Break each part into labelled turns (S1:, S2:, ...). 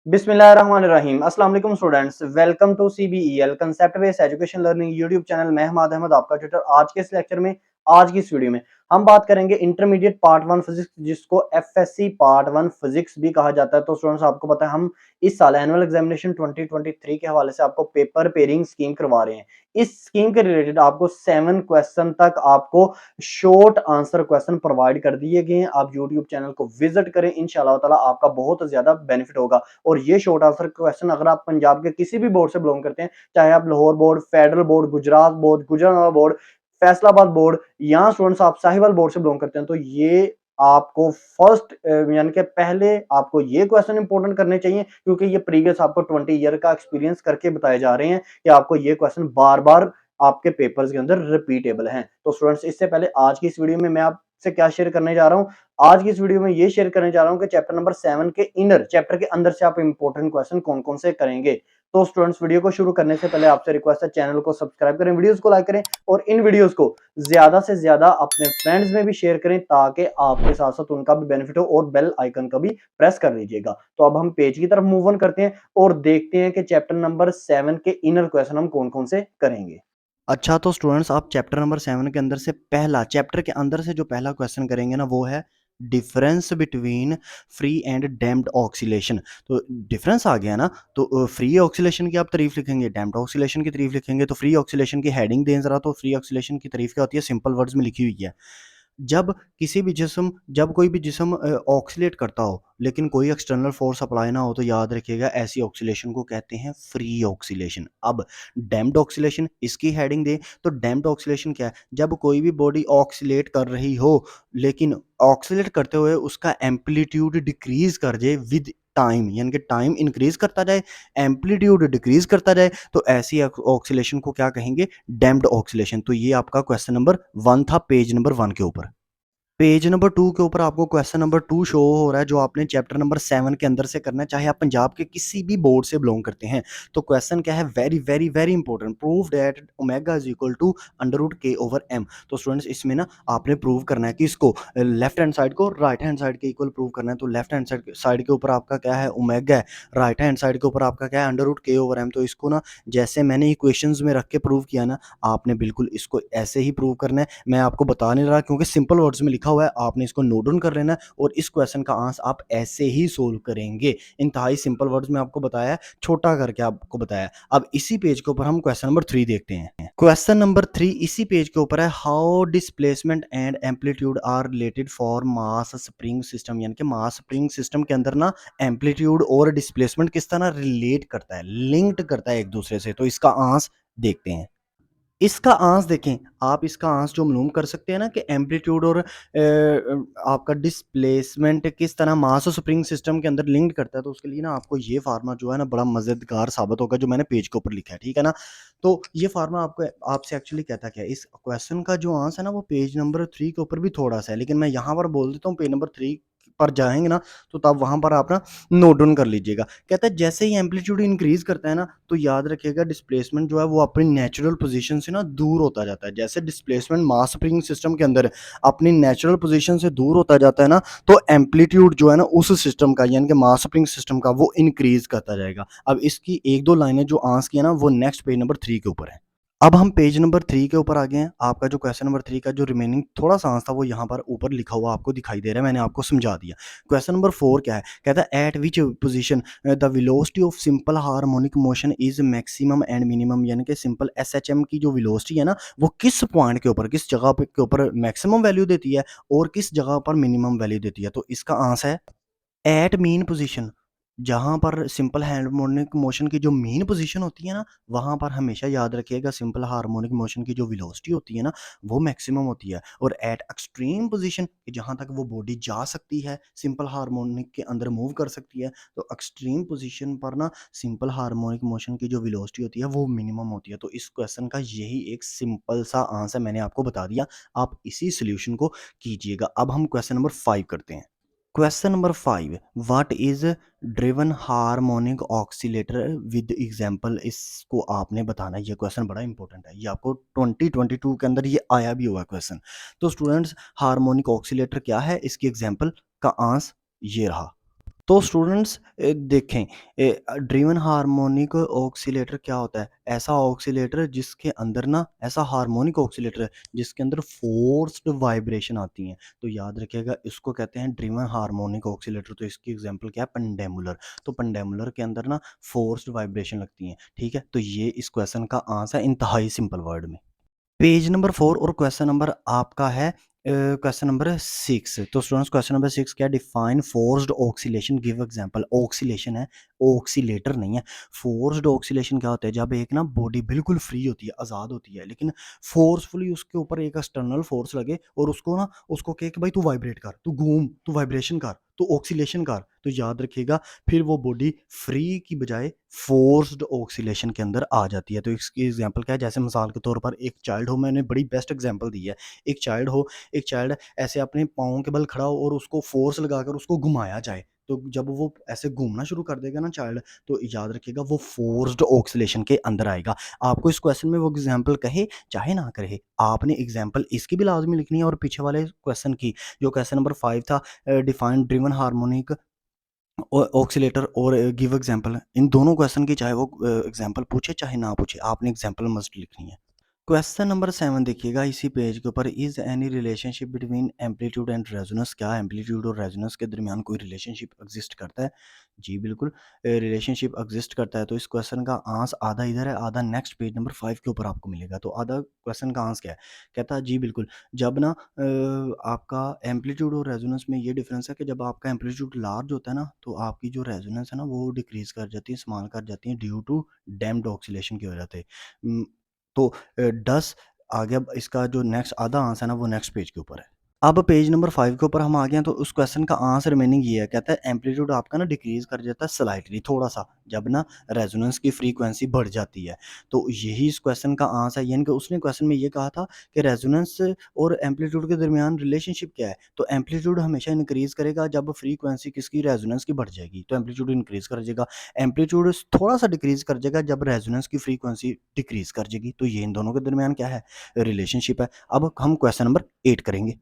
S1: बिस्मिल्लाहिर्रहमानिर्रहीम। अस्सलाम वालेकुम students, welcome to CBEL concept based education learning YouTube channel. मैं हमाद अहमद आपका ट्यूटर। आज के इस लेक्चर में, आज की इस वीडियो में हम बात करेंगे इंटरमीडिएट पार्ट 1 फिजिक्स, जिसको एफएससी पार्ट 1 फिजिक्स भी कहा जाता है। तो स्टूडेंट्स, आपको पता है हम इस साल एनुअल एग्जामिनेशन 2023 के हवाले से आपको पेपर पेयरिंग स्कीम करवा रहे हैं। इस स्कीम के रिलेटेड आपको 7 क्वेश्चन तक आपको शॉर्ट आंसर क्वेश्चन प्रोवाइड कर दिए गए हैं। आप यूट्यूब चैनल को विजिट करें, इंशाल्लाह ताला आपका बहुत ज्यादा बेनिफिट होगा। और ये शॉर्ट आंसर क्वेश्चन अगर आप पंजाब के किसी भी बोर्ड से बिलोंग करते हैं, चाहे आप Lahore board, federal board, Gujarat board, Gujarat board, Faisalabad board, या स्टूडेंट्स आप साहिवाल बोर्ड से बिलोंग करते हैं, तो ये आपको फर्स्ट यानी कि पहले आपको ये क्वेश्चन इंपॉर्टेंट करने चाहिए, क्योंकि ये प्रीवियस आपको 20 ईयर का एक्सपीरियंस करके बताए जा रहे हैं कि आपको ये क्वेश्चन बार बार आपके पेपर्स के अंदर रिपीटेबल हैं। तो स्टूडेंट्स, इससे पहले आज की इस वीडियो में मैं आपसे क्या शेयर करने जा रहा हूं, आज की इस वीडियो में ये शेयर करने जा रहा हूं कि चैप्टर नंबर 7 के इनर चैप्टर के अंदर से आप इंपॉर्टेंट क्वेश्चन कौन-कौन से करेंगे। तो स्टूडेंट्स, वीडियो को शुरू करने से पहले आपसे रिक्वेस्ट है, चैनल को सब्सक्राइब करें, वीडियोस को लाइक करें और इन वीडियोस को ज्यादा से ज्यादा अपने फ्रेंड्स में भी शेयर करें, ताकि आपके साथ-साथ उनका भी बेनिफिट हो, और बेल आइकन का भी प्रेस कर लीजिएगा। तो अब हम पेज की तरफ मूव ऑन करते हैं और देखते हैं कि चैप्टर नंबर 7 के इनर क्वेश्चन हम कौन-कौन से करेंगे। अच्छा, तो स्टूडेंट्स, आप चैप्टर नंबर 7 के अंदर से पहला चैप्टर के अंदर से जो पहला क्वेश्चन करेंगे ना, वो है difference between free and damped oscillation. तो डिफरेंस आ गया ना, तो फ्री ऑक्सीलेशन की आप तारीफ लिखेंगे, डैम्प्ड ऑक्सीलेशन की तारीफ लिखेंगे। तो फ्री ऑक्सीलेशन की हेडिंग दें जरा। तो फ्री ऑक्सीलेशन की तारीफ क्या होती है, सिंपल वर्ड्स में लिखी हुई है। जब जब कोई भी जिस्म ऑक्सीलेट करता हो, लेकिन कोई एक्सटर्नल फोर्स अप्लाई ना हो, तो याद रखिएगा ऐसी ऑक्सीलेशन को कहते हैं फ्री ऑक्सीलेशन। अब डैम्प्ड ऑक्सीलेशन, इसकी हेडिंग दें तो डैम्प्ड ऑक्सीलेशन क्या है, जब कोई भी बॉडी ऑक्सीलेट कर रही हो, लेकिन ऑक्सीलेट करते हुए उसका एम्पलीट्यूड डिक्रीज कर जाए विद टाइम, यानी कि टाइम इंक्रीज करता जाए, एम्पलीट्यूड डिक्रीज करता जाए, तो ऐसी ऑक्सीलेशन को क्या कहेंगे, डैम्प्ड ऑक्सीलेशन। तो ये आपका क्वेश्चन नंबर 1 था, पेज नंबर 1 के ऊपर। पेज नंबर 2 के ऊपर आपको क्वेश्चन नंबर 2 शो हो रहा है, जो आपने चैप्टर नंबर 7 के अंदर से करना है, चाहे आप पंजाब के किसी भी बोर्ड से बिलोंग करते हैं। तो क्वेश्चन क्या है, very very very important, prove that omega is equal to under root K over M. तो स्टूडेंट्स, इसमें ना आपने प्रूव करना है कि इसको लेफ्ट हैंड साइड को राइट हैंड साइड के इक्वल प्रूव करना है। तो लेफ्ट हैंड साइड के ऊपर आपका क्या है, ओमेगा है, राइट हैंड साइड के ऊपर आपका क्या है, under root K over M. तो इसको ना, जैसे मैंने इक्वेशंस में रख के प्रूव किया ना, आपने बिल्कुल इसको ऐसे ही प्रूव करना है। मैं आपको बता नहीं रहा, क्योंकि सिंपल वर्ड्स में लिखा हुआ है, आपने इसको नोट डाउन कर लेना है और इस क्वेश्चन का आंसर आप ऐसे ही सोल्व करेंगे। इंतहाई सिंपल वर्ड्स में आपको बताया है, छोटा करके आपको बताया है। अब इसी पेज के ऊपर हम क्वेश्चन नंबर 3 देखते हैं। क्वेश्चन नंबर 3 इसी पेज के ऊपर है, how displacement and amplitude are related for mass spring system. यानी कि मास स्प्रिंग सिस्टम के अंदर ना एम्पलीट्यूड और डिस्प्लेसमेंट किस तरह रिलेट करता है, लिंक्ड करता है एक दूसरे से। तो इसका आंसर देखते हैं। इसका आंसर देखें, आप इसका आंसर जो मालूम कर सकते हैं ना, कि एम्पलीट्यूड और आपका डिस्प्लेसमेंट किस तरह मास और स्प्रिंग सिस्टम के अंदर लिंक्ड करता है। तो उसके लिए ना आपको ये फार्मा जो है ना, बड़ा मजेदार साबित होगा, जो मैंने पेज के ऊपर लिखा है, ठीक है ना। तो ये फार्मा आपको आपसे एक्चुअली कहता क्या है, इस क्वेश्चन का जो आंसर है ना, वो पेज नंबर 3 के ऊपर भी थोड़ा सा है, लेकिन मैं यहाँ पर बोल देता हूँ, पेज नंबर 3 पर जाएंगे ना, तो तब वहां पर आप ना नोट डाउन कर लीजिएगा। कहता है जैसे ही एम्पलीट्यूड इंक्रीज करता है ना, तो याद रखिएगा डिस्प्लेसमेंट जो है वो अपनी नेचुरल पोजीशन से ना दूर होता जाता है। जैसे डिस्प्लेसमेंट मास स्प्रिंग सिस्टम के अंदर अपनी नेचुरल पोजीशन से दूर होता जाता है ना, तो एम्पलीट्यूड जो है ना उस सिस्टम का, यानी कि मास स्प्रिंग सिस्टम का, वो इंक्रीज करता जाएगा। अब इसकी एक दो लाइनें जो आंसर किया ना, वो नेक्स्ट पेज नंबर 3 के ऊपर है। अब हम पेज नंबर 3 के ऊपर आ गए हैं। आपका जो क्वेश्चन नंबर 3 का जो रिमेनिंग थोड़ा सा आंसर था, वो यहाँ पर ऊपर लिखा हुआ आपको दिखाई दे रहा है, मैंने आपको समझा दिया। क्वेश्चन नंबर 4 क्या है, कहता है eight which position the velocity of simple harmonic motion is maximum and minimum. यानी कि सिंपल एसएचएम की जो वेलोसिटी है ना, वो किस पॉइंट के ऊपर, किस जगह के ऊपर मैक्सिमम वैल्यू देती है और किस जगह पर मिनिमम वैल्यू देती है। तो इसका आंसर है एट मीन पोजीशन। जहाँ पर सिंपल हार्मोनिक मोशन की जो मेन पोजीशन होती है ना, वहाँ पर हमेशा याद रखिएगा सिंपल हार्मोनिक मोशन की जो वेलोसिटी होती है ना, वो मैक्सिमम होती है। और एट एक्सट्रीम पोजीशन, जहाँ तक वो बॉडी जा सकती है, सिंपल हार्मोनिक के अंदर मूव कर सकती है, तो एक्सट्रीम पोजीशन पर ना सिंपल हार्मोनिक मोशन की जो वेलोसिटी होती है, वो मिनिमम होती है। तो इस क्वेश्चन का यही एक सिंपल सा आंसर मैंने आपको बता दिया, आप इसी सोल्यूशन को कीजिएगा। अब हम क्वेश्चन नंबर 5 करते हैं। Question number 5, what is driven harmonic oscillator with example. इसको आपने बताना है। ये क्वेश्चन बड़ा इंपॉर्टेंट है, ये आपको 2022 के अंदर ये आया भी हुआ क्वेश्चन। तो स्टूडेंट्स, हार्मोनिक ऑक्सीलेटर क्या है, इसकी एग्जांपल का आंसर ये रहा। तो स्टूडेंट्स देखें, ड्रिवन हार्मोनिक ऑक्सीलेटर क्या होता है? ऐसा ऑक्सीलेटर जिसके अंदर ना ऐसा हार्मोनिक ऑक्सीलेटर है जिसके अंदर फोर्स्ड वाइब्रेशन आती हैं। तो याद रखिएगा, इसको कहते हैं ड्रिवन हार्मोनिक ऑक्सीलेटर। तो इसकी एग्जांपल क्या है? पेंडेमुलर। तो पेंडेमुलर के अंदर ना फोर्स्ड वाइब्रेशन लगती हैं, ठीक है? तो ये इस क्वेश्चन का आंसर है इंतहाई सिंपल वर्ड में। पेज नंबर 4 और क्वेश्चन नंबर आपका है क्वेश्चन नंबर 6। तो स्टूडेंट्स क्वेश्चन नंबर 6 क्या है? Define forced oscillation, give example. Oscillation है, ऑक्सीलेटर नहीं है। फोर्स्ड ऑक्सीलेशन क्या होता है? जब एक ना बॉडी बिल्कुल फ्री होती है, आज़ाद होती है, लेकिन फोर्सफुली उसके ऊपर एक एक्सटर्नल फोर्स लगे और उसको कहे कि भाई तू वाइब्रेट कर, तू घूम, तू वाइब्रेशन कर, तू ऑक्सीलेशन कर। तो याद रखिएगा, फिर वो बॉडी फ्री की बजाय फोर्स्ड ऑक्सीलेशन के अंदर आ जाती है। तो इसकी एग्जांपल क्या है? जैसे मिसाल के तौर पर एक चाइल्ड हो, मैंने बड़ी बेस्ट एग्जांपल दी है। एक चाइल्ड हो, एक चाइल्ड ऐसे अपने पाँव के बल खड़ा हो और उसको फोर्स लगाकर उसको घुमाया जाए, तो जब वो ऐसे घूमना शुरू कर देगा ना चाइल्ड, तो याद रखिएगा वो फोर्स्ड ऑक्सीलेशन के अंदर आएगा। आपको इस क्वेश्चन में वो एग्जांपल कहे चाहे ना कहे, आपने एग्जांपल इसकी भी लाजमी लिखनी है और पीछे वाले क्वेश्चन की, जो क्वेश्चन नंबर 5 था, डिफाइन ड्रिवन हार्मोनिक ऑक्सीलेटर और गिव एग्जांपल। इन दोनों क्वेश्चन की चाहे वो एग्जांपल पूछे चाहे ना पूछे, आपने एग्जांपल मस्ट लिखनी है। क्वेश्चन नंबर 7 देखिएगा इसी पेज के ऊपर, is any relationship between amplitude and resonance? क्या एम्पलीट्यूड और रेजोनेंस के दरमियान कोई रिलेशनशिप एग्जिस्ट करता है? जी बिल्कुल, रिलेशनशिप एग्जिस्ट करता है। तो इस क्वेश्चन का आंसर आधा इधर है, आधा नेक्स्ट पेज नंबर 5 के ऊपर आपको मिलेगा। तो आधा क्वेश्चन का आंसर क्या है? कहता है जी बिल्कुल, जब ना आपका एम्पलीट्यूड और रेजोनेंस में ये डिफरेंस है कि जब आपका एम्पलीट्यूड लार्ज होता है ना, तो आपकी जो रेजोनेंस है ना वो डिक्रीज कर जाती है, स्मॉल कर जाती है ड्यू टू डैम्प्ड ऑक्सीलेशन की वजह से। तो 10 आ गया। अब इसका जो नेक्स्ट आधा आंसर है ना वो नेक्स्ट पेज के ऊपर है। अब पेज नंबर 5 के ऊपर हम आ गए हैं, तो उस क्वेश्चन का आंसर रिमेनिंग ये है। कहता है एम्पलीट्यूड आपका ना डिक्रीज़ कर जाता है स्लाइटली, थोड़ा-सा, जब ना रेजोनेंस की फ्रीक्वेंसी बढ़ जाती है। तो यही इस क्वेश्चन का आंसर है, यानी कि उसने क्वेश्चन में ये कहा था कि रेजोनेंस और एम्पलीट्यूड के दरमियान रिलेशनशिप क्या है? तो एम्पलीट्यूड हमेशा इंक्रीज़ करेगा जब फ्रीक्वेंसी किसकी? रेजोनेंस की बढ़ जाएगी, तो एम्पलीट्यूड इंक्रीज़ कर जाएगा। एम्पलीट्यूड थोड़ा-सा डिक्रीज़ कर जाएगा जब रेजोनेंस की फ्रीक्वेंसी डिक्रीज़ कर जाएगी। तो ये इन दोनों के दरमियान क्या है? रिलेशनशिप है। अब हम क्वेश्चन नंबर 8 करेंगे।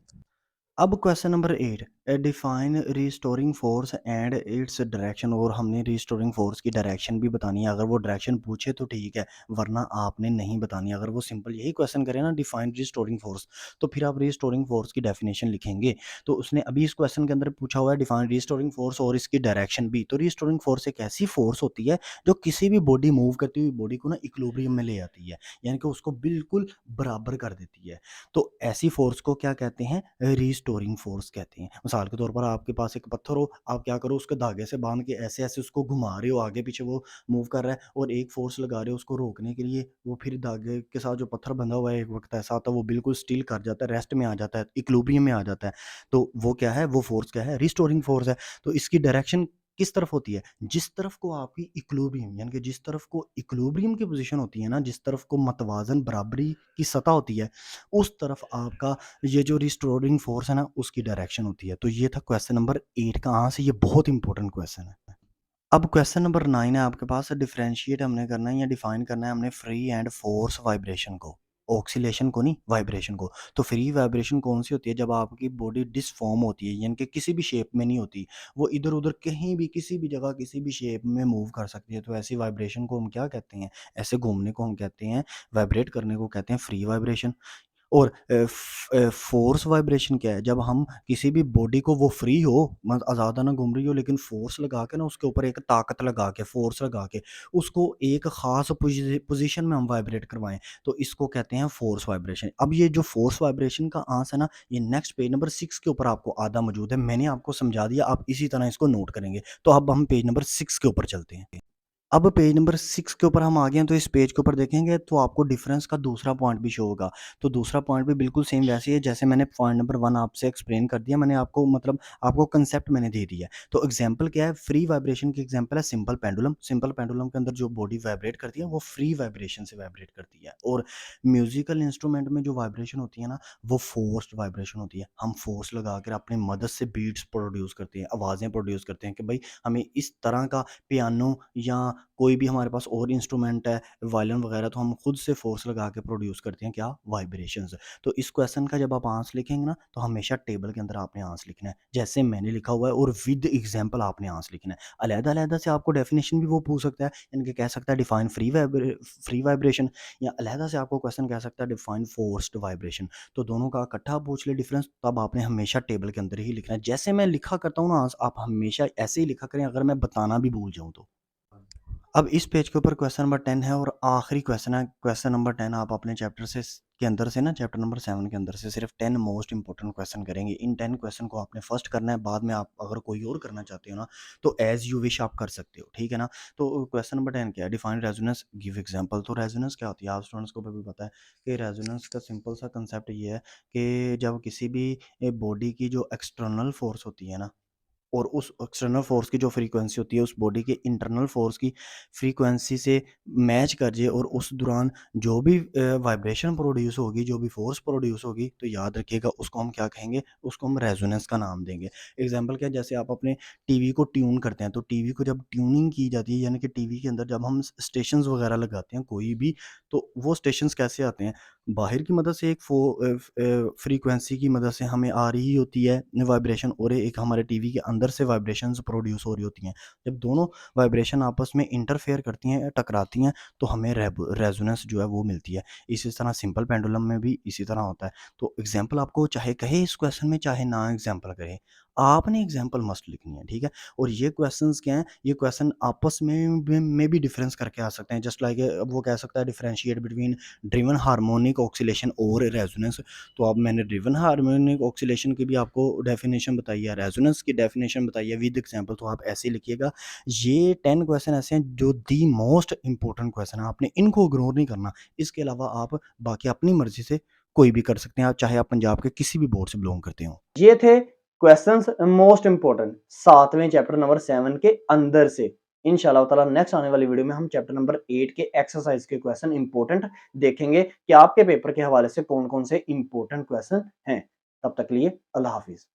S1: अब question number 8, define restoring force and its direction. और हमने रिस्टोरिंग फोर्स की डायरेक्शन भी बतानी है। अगर वो डायरेक्शन पूछे तो ठीक है, वरना आपने नहीं बतानी। अगर वो सिंपल यही क्वेश्चन करे ना, डिफाइन रिस्टोरिंग फोर्स, तो फिर आप रिस्टोरिंग फोर्स की डेफिनेशन लिखेंगे। तो उसने अभी इस क्वेश्चन के अंदर पूछा हुआ है डिफाइन रिस्टोरिंग फोर्स और इसकी डायरेक्शन भी। तो रिस्टोरिंग फोर्स एक ऐसी फोर्स होती है जो किसी भी बॉडी मूव करती हुई बॉडी को ना इक्विलिब्रियम में ले आती है, यानी कि उसको बिल्कुल बराबर कर देती है। तो ऐसी फोर्स को क्या कहते हैं? रीस्टोरिंग फोर्स कहते हैं। मिसाल के तौर पर आपके पास एक पत्थर हो, आप क्या करो, उसके धागे से बांध के ऐसे-ऐसे उसको घुमा रहे हो, आगे पीछे वो मूव कर रहा है और एक फोर्स लगा रहे हो उसको रोकने के लिए, वो फिर धागे के साथ जो पत्थर बंधा हुआ है, एक वक़्त ऐसा आता है वो बिल्कुल स्टिल कर जाता है, रेस्ट में आ जाता है, इक्विलिब्रियम में आ जाता है। तो वो क्या है? वो फोर्स क्या है? रीस्टोरिंग फोर्स है। तो इसकी डायरेक्शन किस तरफ होती है? जिस तरफ को आपकी इक्विलिब्रियम, यानी कि जिस तरफ को इक्विलिब्रियम की पोज़ीशन होती है ना, जिस तरफ को मतवाज़न बराबरी की सतह होती है, उस तरफ आपका ये जो रिस्टोरिंग फोर्स है ना, उसकी डायरेक्शन होती है। तो ये था क्वेश्चन नंबर 8 का आंसर। ये बहुत इंपॉर्टेंट क्वेश्चन है। अब क्वेश्चन नंबर 9 है आपके पास, डिफरेंशिएट हमने करना है या डिफाइन करना है हमने फ्री एंड फोर्स वाइब्रेशन को। ऑक्सीलेशन को नहीं, वाइब्रेशन को। तो फ्री वाइब्रेशन कौन-सी होती है? जब आपकी बॉडी डिसफ़ॉर्म होती है, यानी कि किसी भी शेप में नहीं होती। वो इधर-उधर कहीं भी, किसी भी जगह, किसी भी शेप में मूव कर सकती है। तो ऐसी वाइब्रेशन को हम क्या कहते हैं? ऐसे घूमने को हम कहते हैं, वाइब्रेट करने को कहते हैं फ्री वाइब्रेशन। और फ़ोर्स वाइब्रेशन क्या है? जब हम किसी भी बॉडी को, वो फ्री हो, आज़ादाना ना घूम रही हो, लेकिन फ़ोर्स लगा के ना उसके ऊपर एक ताकत लगा के, फ़ोर्स लगा के उसको एक ख़ास पोज़ीशन में हम वाइब्रेट करवाएँ, तो इसको कहते हैं फ़ोर्स वाइब्रेशन। अब ये जो फ़ोर्स वाइब्रेशन का आंसर है ना, ये नेक्स्ट पेज नंबर 6 के ऊपर आपको आधा मौजूद है। मैंने आपको समझा दिया, आप इसी तरह इसको नोट करेंगे। तो अब हम पेज नंबर 6 के ऊपर चलते हैं। अब पेज नंबर 6 के ऊपर हम आ गए हैं, तो इस पेज के ऊपर देखेंगे तो आपको डिफरेंस का दूसरा पॉइंट भी शो होगा। तो दूसरा पॉइंट भी बिल्कुल सेम वैसे ही है जैसे मैंने पॉइंट नंबर 1 आपसे एक्सप्लेन कर दिया। मैंने आपको मतलब आपको कांसेप्ट मैंने दे दिया है। तो एग्जांपल क्या है? फ्री वाइब्रेशन की एग्जांपल है सिंपल पेंडुलम। सिंपल पेंडुलम के अंदर जो बॉडी वाइब्रेट करती है वो फ्री वाइब्रेशन से वाइब्रेट करती है। और म्यूजिकल इंस्ट्रूमेंट में जो वाइब्रेशन होती है ना, वो फोर्स्ड वाइब्रेशन होती है। हम फोर्स लगा कर अपनी मदद से बीट्स प्रोड्यूस करते हैं, आवाज़ें प्रोड्यूस करते हैं कि भाई हमें इस तरह का पियानो या कोई भी हमारे पास और इंस्ट्रूमेंट है, वायलिन वगैरह, तो हम खुद से फ़ोर्स लगा के प्रोड्यूस करते हैं क्या? वाइब्रेशंस। तो इस क्वेश्चन का जब आप आंसर लिखेंगे ना, तो हमेशा टेबल के अंदर आपने आंसर लिखना है, जैसे मैंने लिखा हुआ है, और विद एग्ज़ाम्पल आपने आंसर लिखना है। अलग-अलग से आपको डेफिनिशन भी वो पूछ सकता है, यानी कि कह सकता है डिफाइन फ्री वाइब्रेशन, या अलग से आपको क्वेश्चन कह सकता है डिफाइन फोर्स्ड वाइब्रेशन। तो दोनों का इकट्ठा पूछ ले डिफरेंस, तब आपने हमेशा टेबल के अंदर ही लिखना है। जैसे मैं लिखा करता हूँ ना, आप हमेशा ऐसे ही लिखा करें, अगर मैं बताना भी भूल जाऊँ तो। अब इस पेज के ऊपर क्वेश्चन नंबर 10 है और आखिरी क्वेश्चन है। क्वेश्चन नंबर 10 आप अपने चैप्टर से के अंदर से ना, चैप्टर नंबर 7 के अंदर से सिर्फ 10 मोस्ट इंपॉर्टेंट क्वेश्चन करेंगे। इन 10 क्वेश्चन को आपने फर्स्ट करना है, बाद में आप अगर कोई और करना चाहते हो ना, तो एज़ यू विश आप कर सकते हो, ठीक है ना? तो क्वेश्चन नंबर 10 क्या है? Define resonance, give example. तो रेजोनेंस क्या होती है? आप स्टूडेंट्स को भी पता है कि रेजोनेंस का सिंपल सा कांसेप्ट ये है कि जब किसी भी बॉडी की जो एक्सटर्नल फोर्स होती है ना, और उस एक्सटर्नल फोर्स की जो फ्रीक्वेंसी होती है, उस बॉडी के इंटरनल फोर्स की फ्रीक्वेंसी से मैच कर जाए, और उस दौरान जो भी वाइब्रेशन प्रोड्यूस होगी, जो भी फोर्स प्रोड्यूस होगी, तो याद रखिएगा उसको हम क्या कहेंगे? उसको हम रेजोनेंस का नाम देंगे। एग्जांपल क्या है? जैसे आप अपने टीवी को ट्यून करते हैं, तो टीवी को जब ट्यूनिंग की जाती है, यानी कि टीवी के अंदर जब हम स्टेशंस वगैरह लगाते हैं कोई भी, तो वो स्टेशंस कैसे आते हैं? बाहर की मदद से एक फ्रीक्वेंसी की मदद से हमें आ रही होती है वाइब्रेशन, और एक हमारे टीवी के अंदर से वाइब्रेशंस प्रोड्यूस हो रही होती हैं। जब दोनों वाइब्रेशन आपस में इंटरफेयर करती हैं, टकराती हैं, तो हमें रेजोनेंस जो है वो मिलती है। इसी तरह सिंपल पेंडुलम में भी इसी तरह होता है। तो एग्जाम्पल आपको चाहे कहे इस क्वेश्चन में, चाहे ना एग्जाम्पल कहे, आपने एग्जाम्पल मस्ट लिखनी है, ठीक है? और ये क्वेश्चंस क्या हैं? ये क्वेश्चन आपस में भी डिफरेंस करके आ सकते हैं। जस्ट लाइक वो कह सकता है differentiate between driven harmonic oscillation और रेजोनेंस। तो अब मैंने ड्रिवन हार्मोनिक ऑक्सीलेशन की भी आपको डेफिनेशन बताई है, रेजोनेंस की डेफिनेशन बताई है विद एग्जांपल, तो आप ऐसे लिखिएगा। ये 10 क्वेश्चन ऐसे हैं जो दी मोस्ट इंपॉर्टेंट क्वेश्चन है, आपने इनको इग्नोर नहीं करना। इसके अलावा आप बाकी अपनी मर्जी से कोई भी कर सकते हैं, आप चाहे आप पंजाब के किसी भी बोर्ड से बिलोंग करते हो। ये थे क्वेश्चंस मोस्ट इंपॉर्टेंट 7वें चैप्टर नंबर 7 के अंदर से। इंशाल्लाह ताला नेक्स्ट आने वाली वीडियो में हम चैप्टर नंबर 8 के एक्सरसाइज के क्वेश्चन इंपॉर्टेंट देखेंगे कि आपके पेपर के हवाले से कौन-कौन से इंपॉर्टेंट क्वेश्चन हैं। तब तक के लिए अल्लाह हाफिज़।